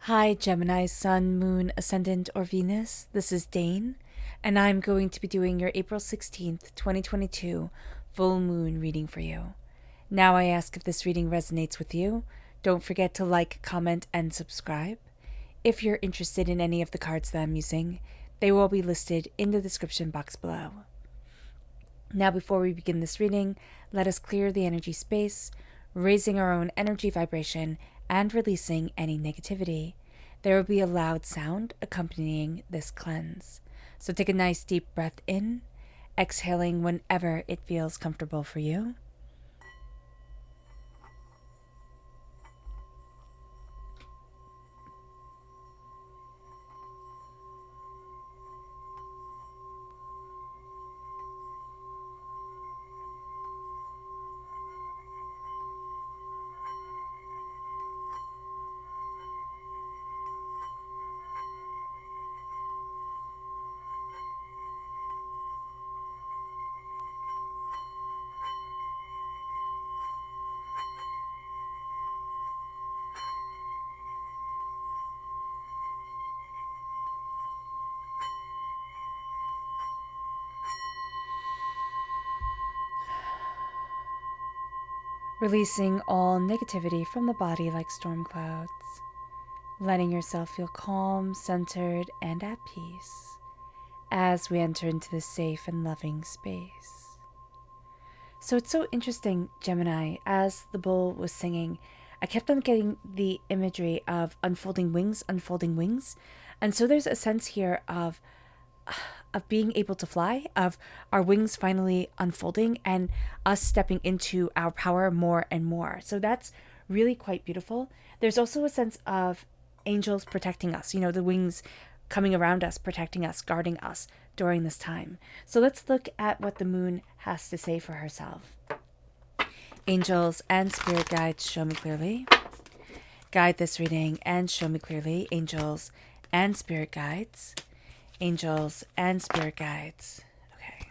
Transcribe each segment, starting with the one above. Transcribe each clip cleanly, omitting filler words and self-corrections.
Hi, Gemini, Sun, Moon, Ascendant, or Venus. This is Dane, and I'm going to be doing your April 16th, 2022 full moon reading for you. Now I ask if this reading resonates with you. Don't forget to like, comment, and subscribe. If you're interested in any of the cards that I'm using, they will be listed in the description box below. Now, before we begin this reading, let us clear the energy space, raising our own energy vibration and releasing any negativity. There will be a loud sound accompanying this cleanse. So take a nice deep breath in, exhaling whenever it feels comfortable for you. Releasing all negativity from the body like storm clouds. Letting yourself feel calm, centered, and at peace as we enter into this safe and loving space. So it's so interesting, Gemini, as the bull was singing, I kept on getting the imagery of unfolding wings. And so there's a sense here of being able to fly, of our wings finally unfolding and us stepping into our power more and more. So that's really quite beautiful. There's also a sense of angels protecting us, the wings coming around us, protecting us, guarding us during this time. So let's look at what the moon has to say for herself. Angels and spirit guides, show me clearly. Guide this reading and show me clearly. Angels and spirit guides. Angels and spirit guides. Okay.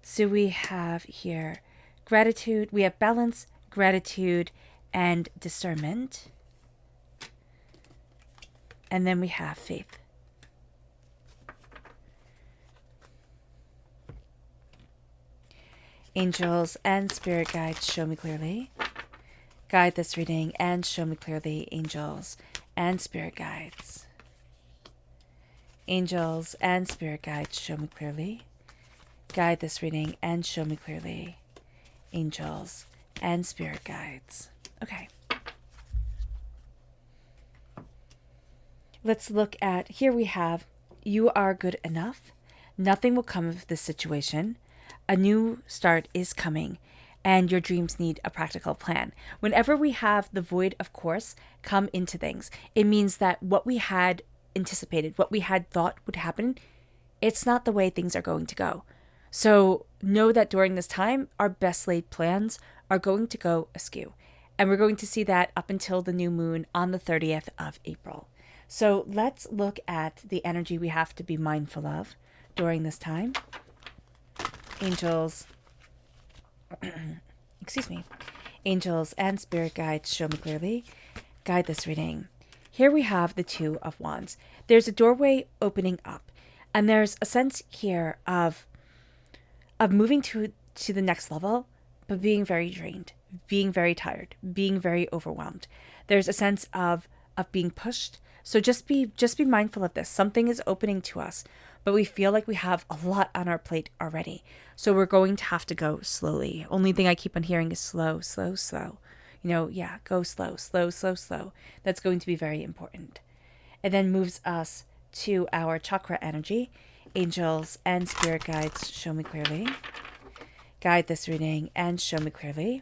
So we have here gratitude. We have balance, gratitude, and discernment. And then we have faith. Angels and spirit guides, show me clearly. Guide this reading and show me clearly. Angels and spirit guides. Angels and spirit guides, show me clearly. Guide this reading and show me clearly. Angels and spirit guides. Okay. Let's look at, here we have, you are good enough. Nothing will come of this situation. A new start is coming, and your dreams need a practical plan. Whenever we have the void of course come into things, it means that what we had anticipated, what we had thought would happen, it's not the way things are going to go. So know that during this time, our best laid plans are going to go askew. And we're going to see that up until the new moon on the 30th of April. So let's look at the energy we have to be mindful of during this time. Angels, Angels and spirit guides, show me clearly. Guide this reading. Here we have the Two of Wands. There's a doorway opening up, and there's a sense here of moving to the next level, but being very drained, being very tired, being very overwhelmed. There's a sense of being pushed. So just be mindful of this. Something is opening to us, but we feel like we have a lot on our plate already. So we're going to have to go slowly. Only thing I keep on hearing is slow, slow, slow. Go slow, slow, slow, slow. That's going to be very important. It then moves us to our chakra energy. Angels and spirit guides, show me clearly. Guide this reading and show me clearly.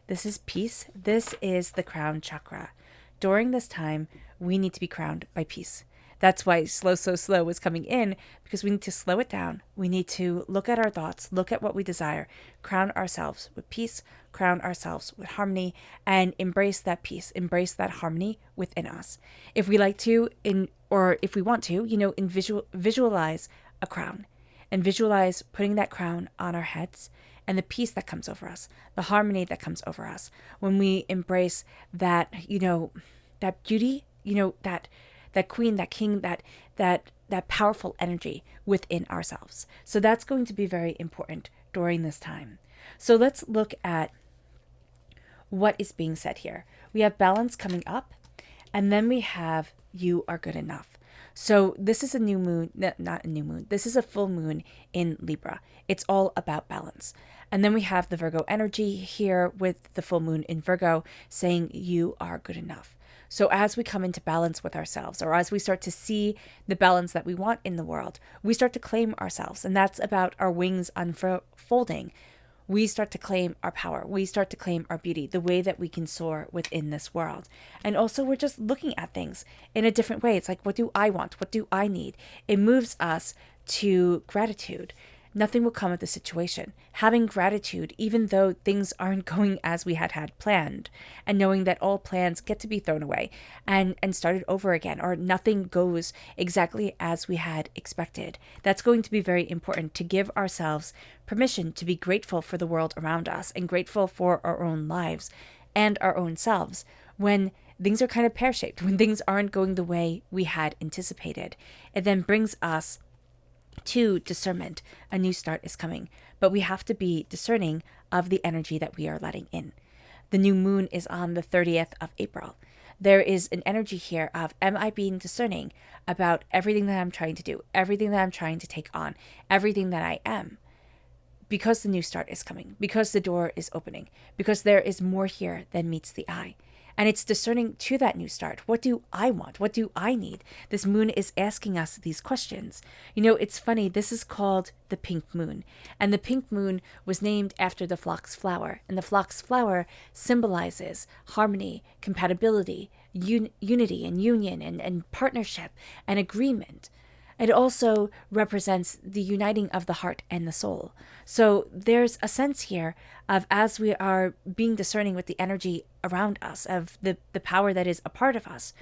This is peace. This is the crown chakra. During this time, we need to be crowned by peace. That's why slow, so slow is coming in, because we need to slow it down. We need to look at our thoughts, look at what we desire, crown ourselves with peace, crown ourselves with harmony, and embrace that peace, embrace that harmony within us. If we like to, if we want to, visualize a crown and visualize putting that crown on our heads and the peace that comes over us, the harmony that comes over us when we embrace that, that beauty that queen, that king, that powerful energy within ourselves. So that's going to be very important during this time. So let's look at what is being said here. We have balance coming up, and then we have you are good enough. So this is a new moon, not a new moon. This is a full moon in Libra. It's all about balance. And then we have the Virgo energy here with the full moon in Virgo saying you are good enough. So as we come into balance with ourselves, or as we start to see the balance that we want in the world, we start to claim ourselves. And that's about our wings unfolding. We start to claim our power. We start to claim our beauty, the way that we can soar within this world. And also we're just looking at things in a different way. It's like, what do I want? What do I need? It moves us to gratitude. Nothing will come of the situation. Having gratitude, even though things aren't going as we had planned, and knowing that all plans get to be thrown away and started over again, or nothing goes exactly as we had expected. That's going to be very important, to give ourselves permission to be grateful for the world around us and grateful for our own lives and our own selves when things are kind of pear-shaped, when things aren't going the way we had anticipated. It then brings us to discernment. A new start is coming, but we have to be discerning of the energy that we are letting in. The new moon is on the 30th of April. There is an energy here of, am I being discerning about everything that I'm trying to do, everything that I'm trying to take on, everything that I am? Because the new start is coming, because the door is opening, because there is more here than meets the eye. And it's discerning to that new start. What do I want? What do I need? This moon is asking us these questions. It's funny. This is called the pink moon. And the pink moon was named after the phlox flower. And the phlox flower symbolizes harmony, compatibility, unity and union and partnership and agreement. It also represents the uniting of the heart and the soul. So there's a sense here of, as we are being discerning with the energy around us, of the power that is a part of us,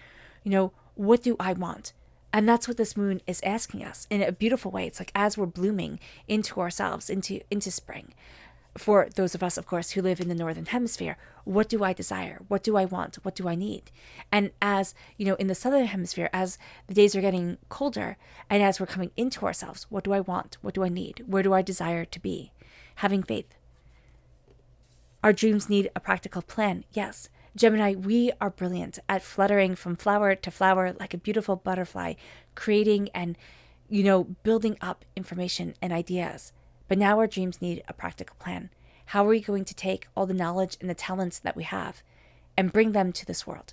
what do I want? And that's what this moon is asking us in a beautiful way. It's like, as we're blooming into ourselves, into spring. For those of us, of course, who live in the Northern Hemisphere, what do I desire? What do I want? What do I need? And as, in the Southern Hemisphere, as the days are getting colder, and as we're coming into ourselves, what do I want? What do I need? Where do I desire to be? Having faith. Our dreams need a practical plan. Yes. Gemini, we are brilliant at fluttering from flower to flower like a beautiful butterfly, creating and, building up information and ideas. But now our dreams need a practical plan. How are we going to take all the knowledge and the talents that we have and bring them to this world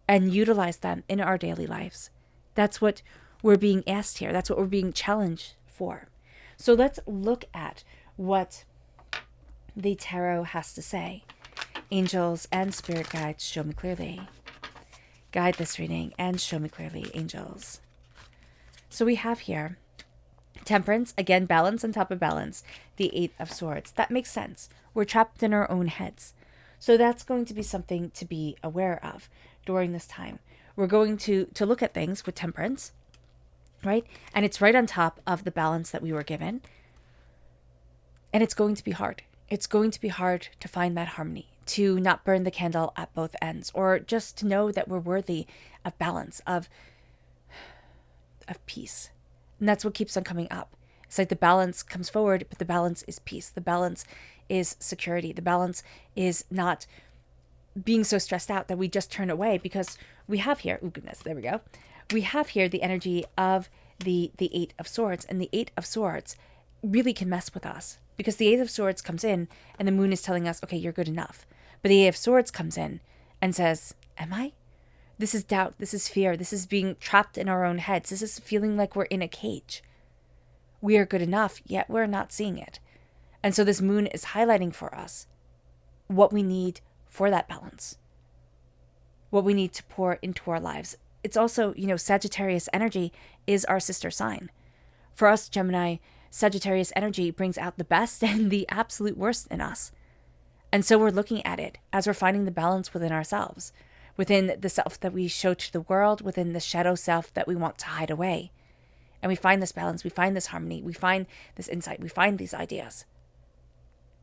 and utilize them in our daily lives? That's what we're being asked here. That's what we're being challenged for. So let's look at what the tarot has to say. Angels and spirit guides, show me clearly. Guide this reading and show me clearly, angels. So we have here Temperance, again, balance on top of balance. The Eight of Swords. That makes sense. We're trapped in our own heads. So that's going to be something to be aware of during this time. We're going to look at things with temperance, right? And it's right on top of the balance that we were given. And it's going to be hard. It's going to be hard to find that harmony, to not burn the candle at both ends, or just to know that we're worthy of balance, of peace. And that's what keeps on coming up. It's like the balance comes forward, but the balance is peace. The balance is security. The balance is not being so stressed out that we just turn away, because we have here, oh goodness, there we go. We have here the energy of the Eight of Swords, and the Eight of Swords really can mess with us, because the Eight of Swords comes in and the moon is telling us, okay, you're good enough. But the Eight of Swords comes in and says, am I? This is doubt. This is fear. This is being trapped in our own heads. This is feeling like we're in a cage. We are good enough, yet we're not seeing it. And so this moon is highlighting for us what we need for that balance, what we need to pour into our lives. It's also, Sagittarius energy is our sister sign. For us, Gemini, Sagittarius energy brings out the best and the absolute worst in us. And so we're looking at it as we're finding the balance within ourselves, within the self that we show to the world, within the shadow self that we want to hide away. And we find this balance, we find this harmony, we find this insight, we find these ideas.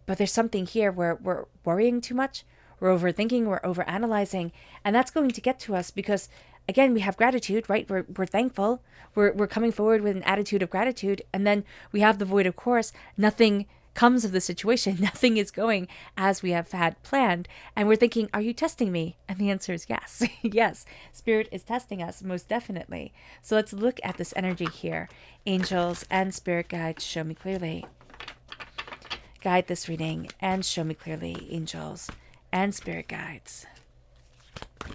But there's something here where we're worrying too much, we're overthinking, we're overanalyzing, and that's going to get to us because, again, we have gratitude, right? We're thankful. We're coming forward with an attitude of gratitude. And then we have the void, of course. Nothing comes of the situation. Nothing is going as we have had planned. And we're thinking, are you testing me? And the answer is yes. Yes, Spirit is testing us, most definitely. So let's look at this energy here. Angels and spirit guides, show me clearly. Guide this reading and show me clearly, angels and spirit guides.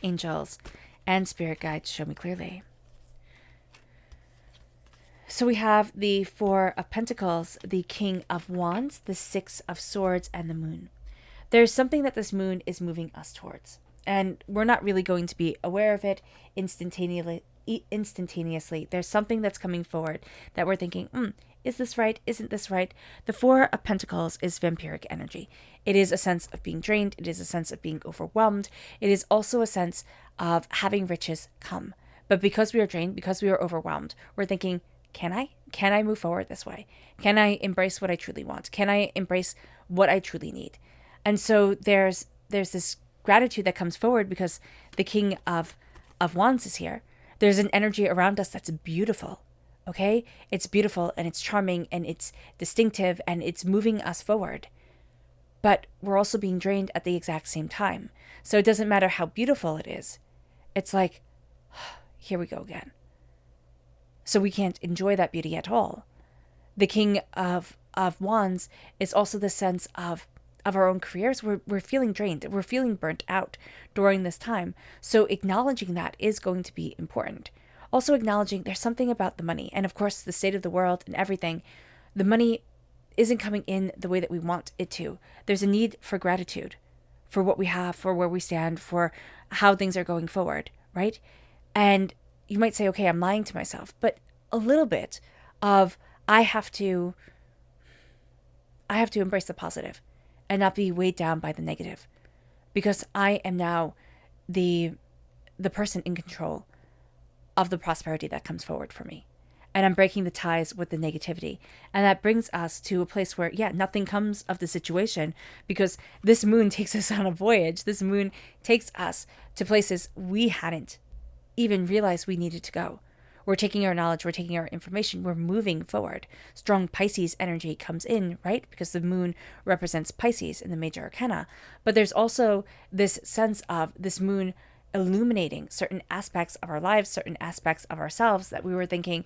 Angels and spirit guides, show me clearly. So we have the Four of Pentacles, the King of Wands, the Six of Swords, and the Moon. There's something that this moon is moving us towards, and we're not really going to be aware of it instantaneously. There's something that's coming forward that we're thinking, is this right? Isn't this right? The Four of Pentacles is vampiric energy. It is a sense of being drained. It is a sense of being overwhelmed. It is also a sense of having riches come. But because we are drained, because we are overwhelmed, we're thinking, can I move forward this way? Can I embrace what I truly want? Can I embrace what I truly need? And so there's this gratitude that comes forward because the King of Wands is here. There's an energy around us that's beautiful. Okay? It's beautiful and it's charming and it's distinctive and it's moving us forward. But we're also being drained at the exact same time. So it doesn't matter how beautiful it is. It's like, here we go again. So we can't enjoy that beauty at all. The King of Wands is also the sense of our own careers. We're feeling drained. We're feeling burnt out during this time. So acknowledging that is going to be important. Also acknowledging there's something about the money. And of course, the state of the world and everything. The money isn't coming in the way that we want it to. There's a need for gratitude for what we have, for where we stand, for how things are going forward, right? And you might say, okay, I'm lying to myself, but a little bit of I have to embrace the positive and not be weighed down by the negative, because I am now the person in control of the prosperity that comes forward for me. And I'm breaking the ties with the negativity. And that brings us to a place where, nothing comes of the situation, because this moon takes us on a voyage. This moon takes us to places we hadn't even realized we needed to go. We're taking our knowledge, we're taking our information, we're moving forward. Strong Pisces energy comes in, right? Because the moon represents Pisces in the major arcana. But there's also this sense of this moon illuminating certain aspects of our lives, certain aspects of ourselves that we were thinking,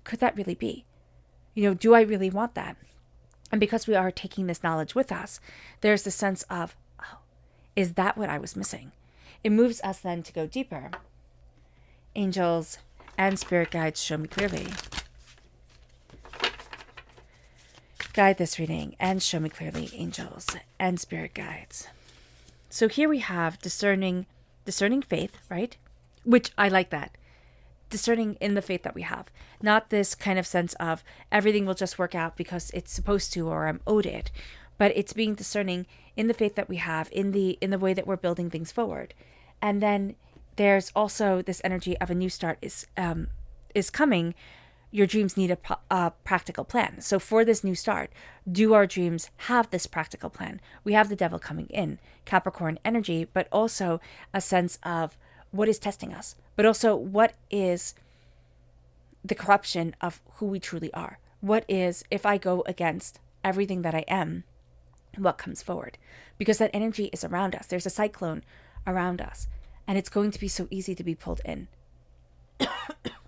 could that really be? Do I really want that? And because we are taking this knowledge with us, there's the sense of, is that what I was missing? It moves us then to go deeper. Angels and spirit guides, show me clearly. Guide this reading and show me clearly, angels and spirit guides. So here we have discerning faith, right? Which I like that. Discerning in the faith that we have. Not this kind of sense of everything will just work out because it's supposed to or I'm owed it. But it's being discerning in the faith that we have, in the way that we're building things forward. And then there's also this energy of a new start is coming. Your dreams need a practical plan. So for this new start, do our dreams have this practical plan? We have the devil coming in, Capricorn energy, but also a sense of what is testing us, but also what is the corruption of who we truly are? What is, if I go against everything that I am, what comes forward? Because that energy is around us. There's a cyclone around us. And it's going to be so easy to be pulled in.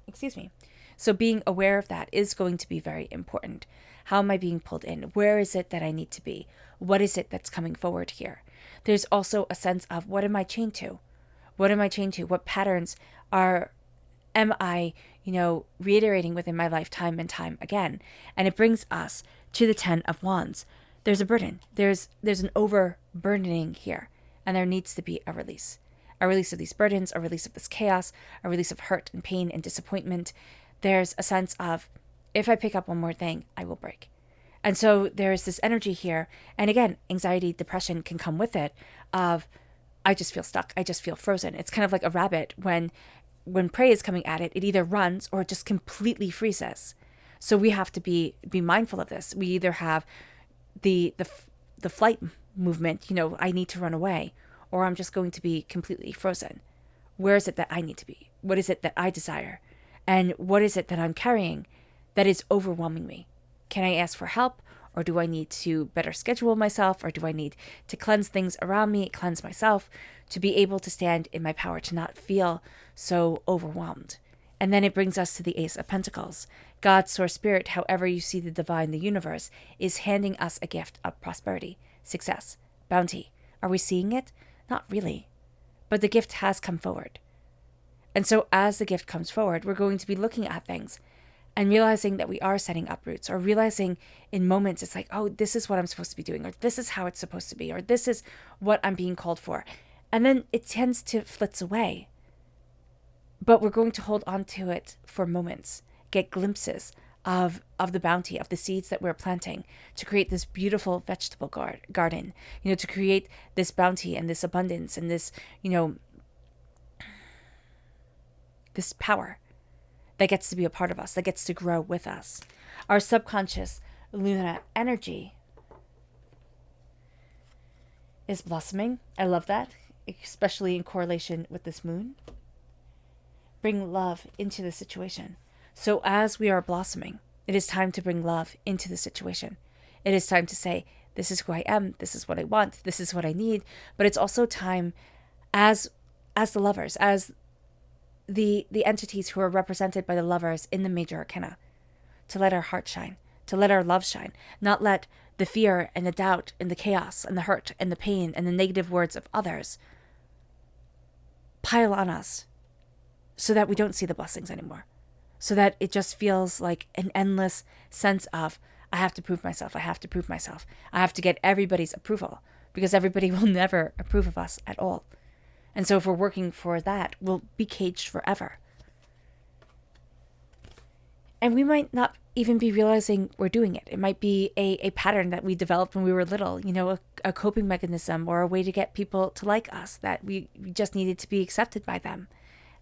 Excuse me. So being aware of that is going to be very important. How am I being pulled in? Where is it that I need to be? What is it that's coming forward here? There's also a sense of, what am I chained to? What am I chained to? What patterns am I, reiterating within my life time and time again? And it brings us to the 10 of Wands. There's a burden. There's an overburdening here. And there needs to be a release. A release of these burdens, a release of this chaos, a release of hurt and pain and disappointment. There's a sense of, if I pick up one more thing, I will break. And so there's this energy here. And again, anxiety, depression can come with it of, I just feel stuck. I just feel frozen. It's kind of like a rabbit. When prey is coming at it, it either runs or it just completely freezes. So we have to be mindful of this. We either have the flight movement, I need to run away, or I'm just going to be completely frozen. Where is it that I need to be? What is it that I desire? And what is it that I'm carrying that is overwhelming me? Can I ask for help? Or do I need to better schedule myself? Or do I need to cleanse things around me, cleanse myself, to be able to stand in my power, to not feel so overwhelmed? And then it brings us to the Ace of Pentacles. God, Source, Spirit, however you see the divine, the universe, is handing us a gift of prosperity, success, bounty. Are we seeing it? Not really. But the gift has come forward. And so as the gift comes forward, we're going to be looking at things and realizing that we are setting up roots, or realizing in moments it's like, oh, this is what I'm supposed to be doing, or this is how it's supposed to be, or this is what I'm being called for. And then it tends to flitz away. But we're going to hold on to it for moments, get glimpses of the bounty, of the seeds that we're planting to create this beautiful vegetable garden, to create this bounty and this abundance and this, this power that gets to be a part of us, that gets to grow with us. Our subconscious Luna energy is blossoming. I love that, especially in correlation with this moon. Bring love into the situation. So as we are blossoming, it is time to bring love into the situation. It is time to say, this is who I am, this is what I want, this is what I need. But it's also time as the lovers, as the entities who are represented by the lovers in the major arcana, to let our heart shine, to let our love shine, not let the fear and the doubt and the chaos and the hurt and the pain and the negative words of others pile on us so that we don't see the blessings anymore, so that it just feels like an endless sense of, I have to prove myself, I have to prove myself, I have to get everybody's approval, because everybody will never approve of us at all. And so if we're working for that, we'll be caged forever. And we might not even be realizing we're doing it. It might be a pattern that we developed when we were little, a coping mechanism or a way to get people to like us, that we just needed to be accepted by them.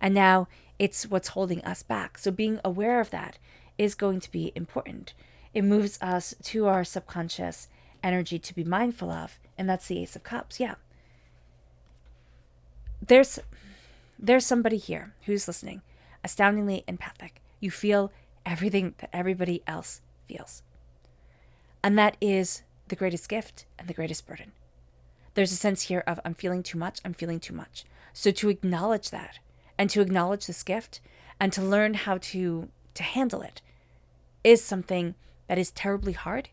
And now it's what's holding us back. So being aware of that is going to be important. It moves us to our subconscious energy to be mindful of, and that's the Ace of Cups. Yeah. There's somebody here who's listening, astoundingly empathic. You feel everything that everybody else feels. And that is the greatest gift and the greatest burden. There's a sense here of, I'm feeling too much, I'm feeling too much. So to acknowledge that, and to acknowledge this gift, and to learn how to handle it, is something that is terribly hard,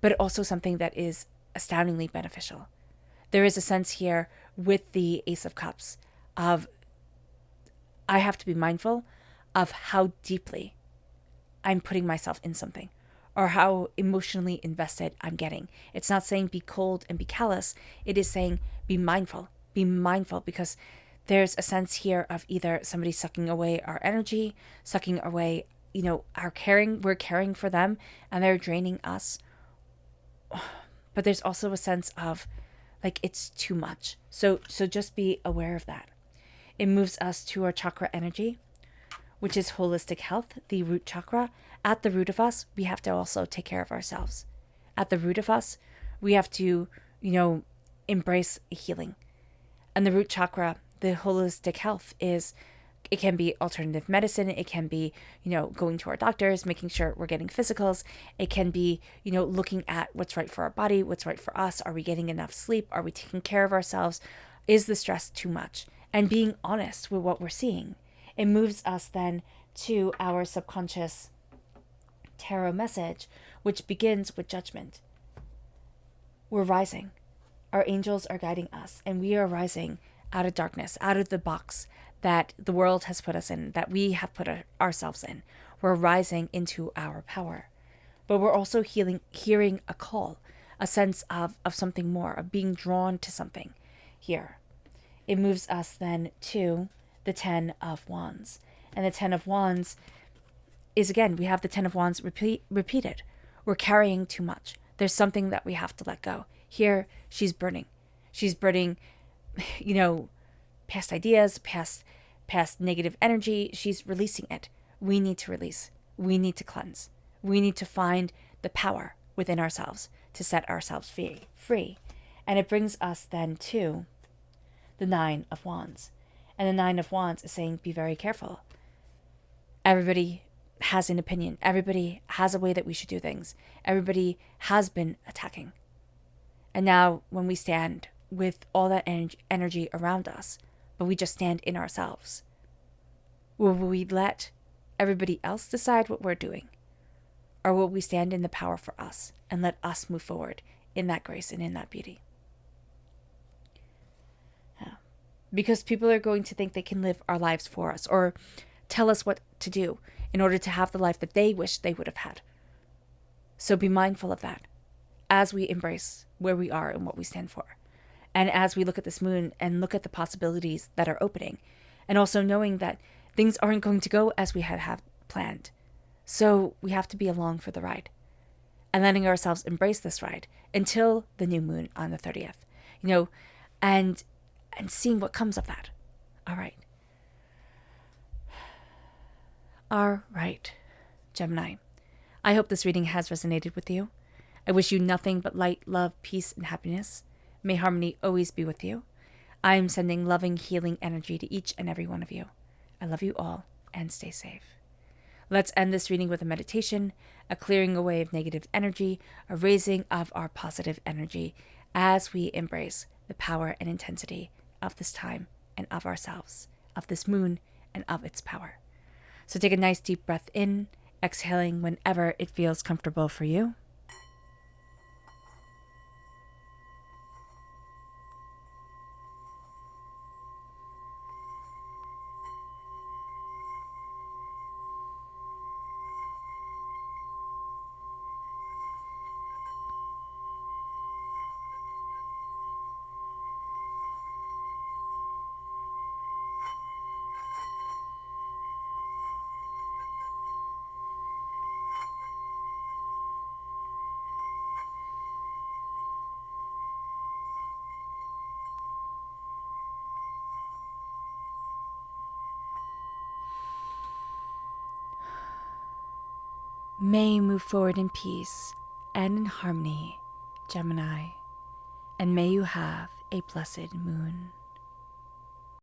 but also something that is astoundingly beneficial. There is a sense here with the Ace of Cups of, I have to be mindful of how deeply I'm putting myself in something, or how emotionally invested I'm getting. It's not saying be cold and be callous. It is saying be mindful, because there's a sense here of either somebody sucking away our energy, sucking away, our caring, we're caring for them and they're draining us. But there's also a sense of, like, it's too much. So just be aware of that. It moves us to our chakra energy, which is holistic health, the root chakra. At the root of us, we have to also take care of ourselves. At the root of us, we have to, embrace healing. And the root chakra, the holistic health, it can be alternative medicine. It can be, going to our doctors, making sure we're getting physicals. It can be, looking at what's right for our body, what's right for us. Are we getting enough sleep? Are we taking care of ourselves? Is the stress too much? And being honest with what we're seeing. It moves us then to our subconscious tarot message, which begins with judgment. We're rising. Our angels are guiding us, and we are rising out of darkness, out of the box that the world has put us in, that we have put ourselves in. We're rising into our power. But we're also hearing a call, a sense of something more, of being drawn to something here. It moves us then to the Ten of Wands. And the Ten of Wands is, again, we have the Ten of Wands repeated. We're carrying too much. There's something that we have to let go. Here, she's burning. She's burning, past ideas, past negative energy. She's releasing it. We need to release. We need to cleanse. We need to find the power within ourselves to set ourselves free. And it brings us then to the Nine of Wands. And the Nine of Wands is saying, be very careful. Everybody has an opinion. Everybody has a way that we should do things. Everybody has been attacking. And now when we stand with all that energy around us, but we just stand in ourselves, will we let everybody else decide what we're doing? Or will we stand in the power for us and let us move forward in that grace and in that beauty? Yeah. Because people are going to think they can live our lives for us or tell us what to do in order to have the life that they wish they would have had. So be mindful of that as we embrace where we are and what we stand for. And as we look at this moon and look at the possibilities that are opening, and also knowing that things aren't going to go as we had planned. So we have to be along for the ride and letting ourselves embrace this ride until the new moon on the 30th, and seeing what comes of that. All right, Gemini. I hope this reading has resonated with you. I wish you nothing but light, love, peace, and happiness. May harmony always be with you. I am sending loving, healing energy to each and every one of you. I love you all, and stay safe. Let's end this reading with a meditation, a clearing away of negative energy, a raising of our positive energy as we embrace the power and intensity of this time and of ourselves, of this moon and of its power. So take a nice deep breath in, exhaling whenever it feels comfortable for you. May you move forward in peace and in harmony, Gemini, and may you have a blessed moon.